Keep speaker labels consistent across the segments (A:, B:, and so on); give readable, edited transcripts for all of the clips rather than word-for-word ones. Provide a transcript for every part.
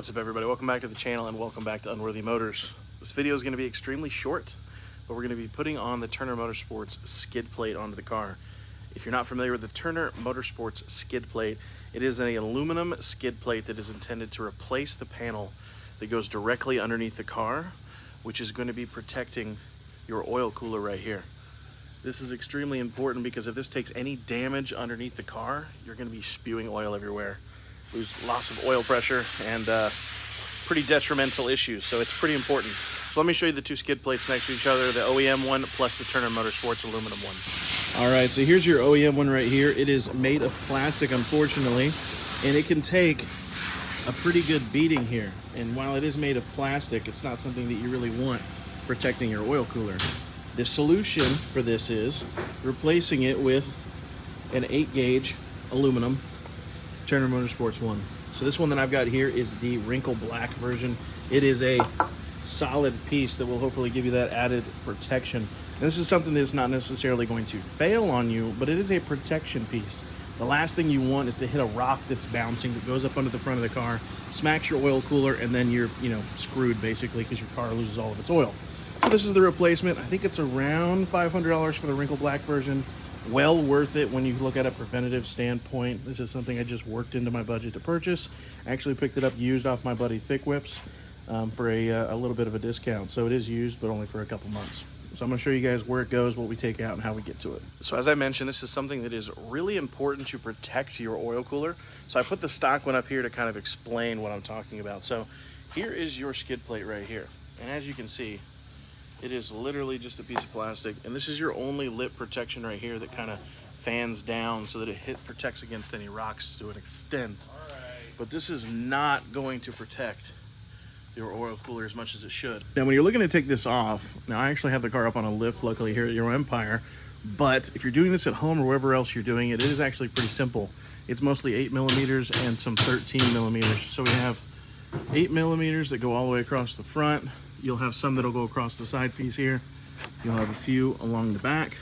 A: What's up, everybody? Welcome back to the channel and welcome back to Unworthy Motors. This video is going to be extremely short, but we're going to be putting on the Turner Motorsports skid plate onto the car. If you're not familiar with the Turner Motorsports skid plate, it is an aluminum skid plate that is intended to replace the panel that goes directly underneath the car, which is going to be protecting your oil cooler right here. This is extremely important because if this takes any damage underneath the car, you're going to be spewing oil everywhere. Lose loss of oil pressure and pretty detrimental issues, so it's pretty important. So let me show you the two skid plates next to each other, the OEM one plus the Turner Motorsports aluminum one. All right, so here's your OEM one right here. It is made of plastic, unfortunately, and it can take a pretty good beating here. And while it is made of plastic, it's not something that you really want protecting your oil cooler. The solution for this is replacing it with an 8-gauge aluminum Turner Motorsports one. So this one that I've got here is the wrinkle black version. It is a solid piece that will hopefully give you that added protection. And this is something that's not necessarily going to fail on you, but it is a protection piece. The last thing you want is to hit a rock that's bouncing, that goes up under the front of the car, smacks your oil cooler, and then you're screwed basically because your car loses all of its oil. So this is the replacement. I think it's around $500 for the wrinkle black version. Well worth it when you look at a preventative standpoint. This is something I just worked into my budget to purchase. I actually picked it up used off my buddy Thick Whips for a little bit of a discount. So it is used, but only for a couple months. So I'm going to show you guys where it goes, what we take out, and how we get to it. So as I mentioned, this is something that is really important to protect your oil cooler. So I put the stock one up here to kind of explain what I'm talking about. So here is your skid plate right here. And as you can see, it is literally just a piece of plastic, and this is your only lip protection right here that kind of fans down so that it protects against any rocks to an extent. But this is not going to protect your oil cooler as much as it should. Now when you're looking to take this off, now I actually have the car up on a lift luckily here at EuroMpire, but if you're doing this at home or wherever else you're doing it, it is actually pretty simple. It's mostly 8mm and some 13mm. So we have 8mm that go all the way across the front. You'll have some that'll go across the side piece here. You'll have a few along the back.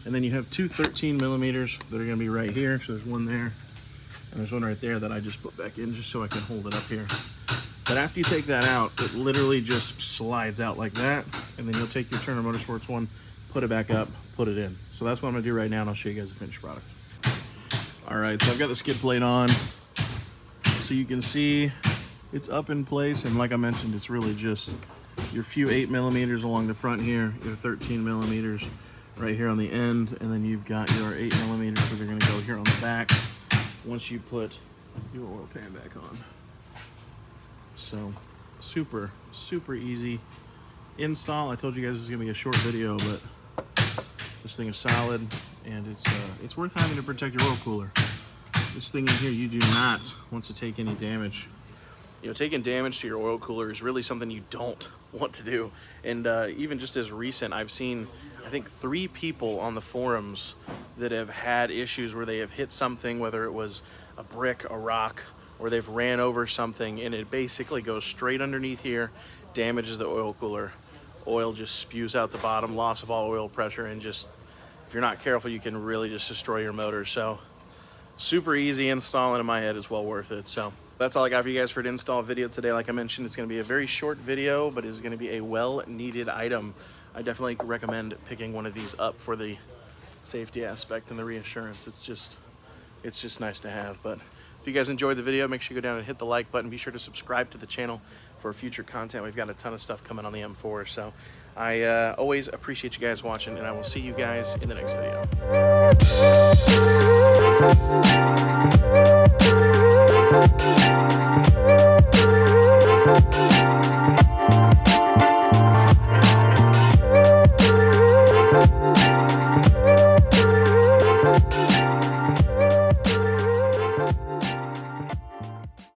A: And then you have two 13mm that are gonna be right here. So there's one there, and there's one right there that I just put back in just so I can hold it up here. But after you take that out, it literally just slides out like that. And then you'll take your Turner Motorsports one, put it back up, put it in. So that's what I'm gonna do right now, and I'll show you guys the finished product. All right, so I've got the skid plate on. So you can see it's up in place, and like I mentioned, it's really just your few 8mm along the front here, your 13mm right here on the end, and then you've got your 8mm that are going to go here on the back once you put your oil pan back on. So super easy install. I told you guys this is going to be a short video, but this thing is solid, and it's worth having to protect your oil cooler. This thing in here, you do not want to take any damage. Taking damage to your oil cooler is really something you don't want to do. And even just as recent, I've seen, I think, 3 people on the forums that have had issues where they have hit something, whether it was a brick, a rock, or they've ran over something, and it basically goes straight underneath here, damages the oil cooler. Oil just spews out the bottom, loss of all oil pressure, and just, if you're not careful, you can really just destroy your motor. So super easy install, and in my head, it's well worth it. So that's all I got for you guys for an install video today. Like I mentioned, it's going to be a very short video, but it's going to be a well-needed item. I definitely recommend picking one of these up for the safety aspect and the reassurance. It's just nice to have. But if you guys enjoyed the video, make sure you go down and hit the like button. Be sure to subscribe to the channel for future content. We've got a ton of stuff coming on the M4. So I always appreciate you guys watching, and I will see you guys in the next video.